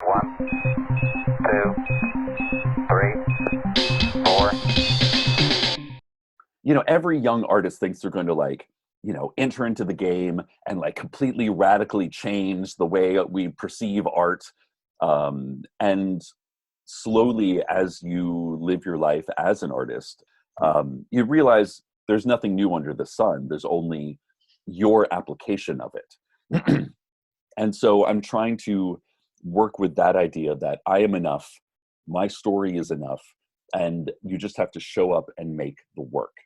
One, two, three, four. Every young artist thinks they're going to enter into the game and like completely radically change the way we perceive art. And slowly, as you live your life as an artist, you realize there's nothing new under the sun. There's only your application of it. And so I'm trying to work with that idea that I am enough, my story is enough, and you just have to show up and make the work.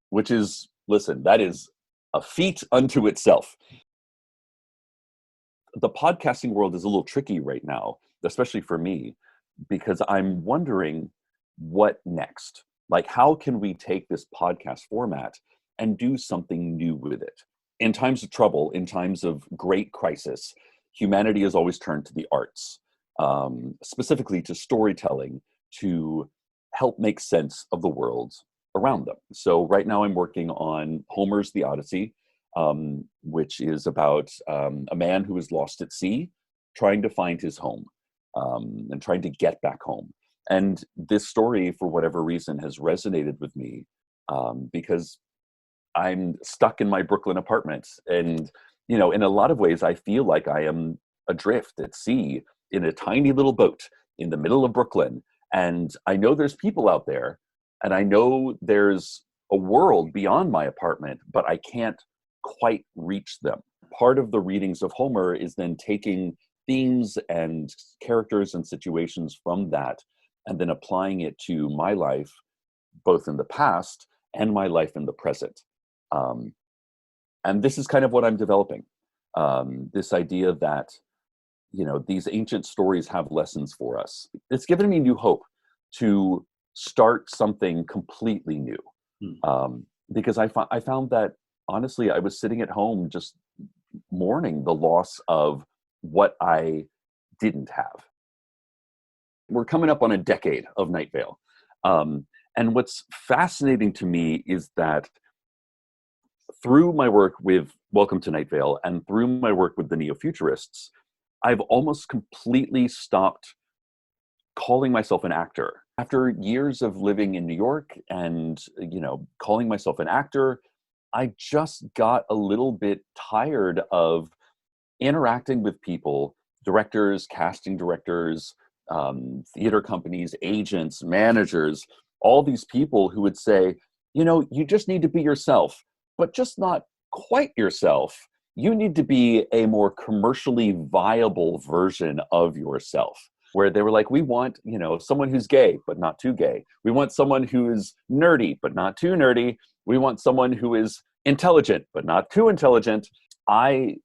Which is, listen, that is a feat unto itself. The podcasting world is a little tricky right now, especially for me, because I'm wondering what next? Like, how can we take this podcast format and do something new with it? In times of trouble, in times of great crisis, humanity has always turned to the arts, specifically to storytelling, to help make sense of the world around them. So right now I'm working on Homer's The Odyssey, which is about a man who is lost at sea, trying to find his home, and trying to get back home. And this story, for whatever reason, has resonated with me, because I'm stuck in my Brooklyn apartment. And, in a lot of ways, I feel like I am adrift at sea in a tiny little boat in the middle of Brooklyn. And I know there's people out there, and I know there's a world beyond my apartment, but I can't quite reach them. Part of the readings of Homer is then taking themes and characters and situations from that and then applying it to my life, both in the past and my life in the present. And this is kind of what I'm developing. This idea that, these ancient stories have lessons for us. It's given me new hope to start something completely new. Because I found that, honestly, I was sitting at home just mourning the loss of what I didn't have. We're coming up on a decade of Night Vale. And what's fascinating to me is that through my work with Welcome to Night Vale and through my work with the Neo-Futurists, I've almost completely stopped calling myself an actor. After years of living in New York and, calling myself an actor, I just got a little bit tired of interacting with people, directors, casting directors, theater companies, agents, managers, all these people who would say, you just need to be yourself, but just not quite yourself. You need to be a more commercially viable version of yourself. Where they were like, we want, someone who's gay, but not too gay. We want someone who's nerdy, but not too nerdy. We want someone who is intelligent, but not too intelligent. I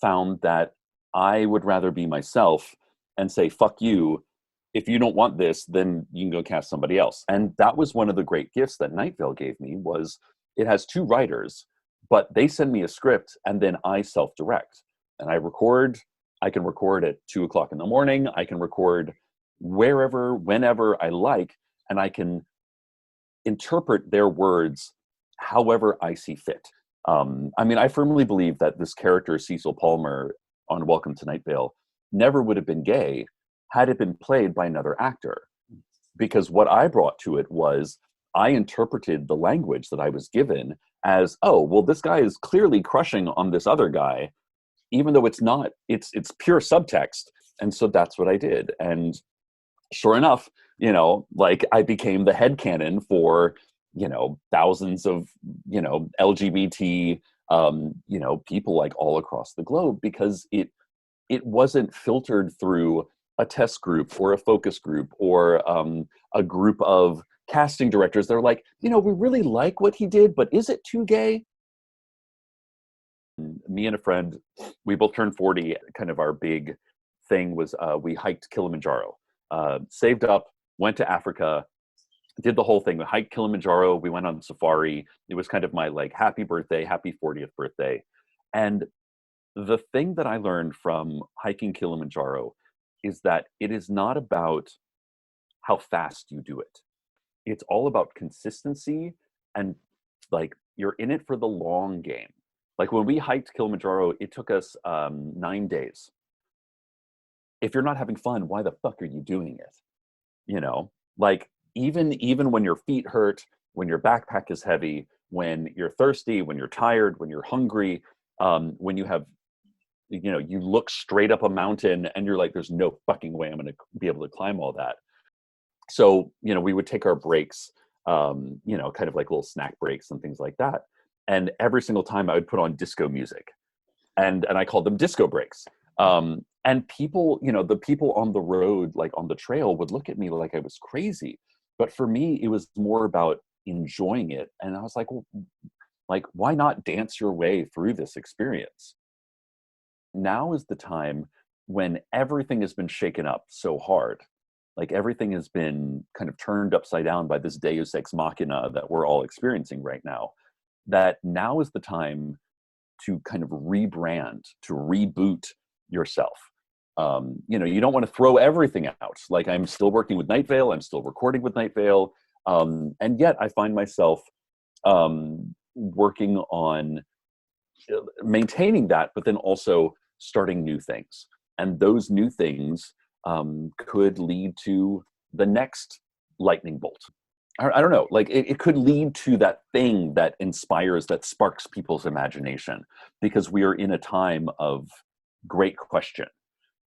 found that I would rather be myself and say, fuck you. If you don't want this, then you can go cast somebody else. And that was one of the great gifts that Night Vale gave me. Was it has two writers, but they send me a script and then I self-direct. And I can record at 2:00 in the morning. I can record wherever, whenever I like, and I can interpret their words however I see fit. I firmly believe that this character, Cecil Palmer, on Welcome to Night Vale, never would have been gay had it been played by another actor. Because what I brought to it was I interpreted the language that I was given as, oh, well, this guy is clearly crushing on this other guy, even though it's not, it's pure subtext. And so that's what I did. And sure enough, I became the headcanon for, thousands of, LGBT, people like all across the globe, because it wasn't filtered through a test group or a focus group or a group of casting directors. They're like, we really like what he did, but is it too gay? Me and a friend, we both turned 40. Kind of our big thing was we hiked Kilimanjaro, saved up, went to Africa, did the whole thing. We hiked Kilimanjaro. We went on safari. It was kind of my happy birthday, happy 40th birthday. And the thing that I learned from hiking Kilimanjaro is that it is not about how fast you do it. It's all about consistency, and you're in it for the long game. Like when we hiked Kilimanjaro, it took us 9 days. if you're not having fun, why the fuck are you doing it? You know, like even when your feet hurt, when your backpack is heavy, when you're thirsty, when you're tired, when you're hungry, when you have, you know, you look straight up a mountain and you're like, there's no fucking way I'm going to be able to climb all that. So, you know, we would take our breaks, you know, kind of like little snack breaks and things like that. And every single time I would put on disco music, and I called them disco breaks. And people, you know, the people on the road, like on the trail, would look at me like I was crazy. But for me, it was more about enjoying it. And I was like, well, like, why not dance your way through this experience? Now is the time when everything has been shaken up so hard. Like everything has been kind of turned upside down by this deus ex machina that we're all experiencing right now. That now is the time to kind of rebrand, to reboot yourself. You know, you don't want to throw everything out. Like, I'm still working with Night Vale, I'm still recording with Night Vale, and yet I find myself working on maintaining that, but then also starting new things. And those new things could lead to the next lightning bolt. I don't know, like it could lead to that thing that inspires, that sparks people's imagination, because we are in a time of great question.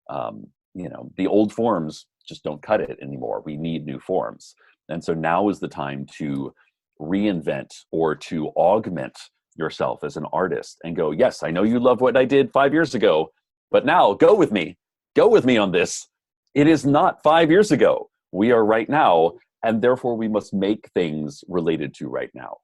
You know, the old forms just don't cut it anymore. We need new forms. And so now is the time to reinvent or to augment yourself as an artist and go, yes, I know you love what I did 5 years ago, but now go with me on this. It is not 5 years ago. We are right now. And therefore we must make things related to right now.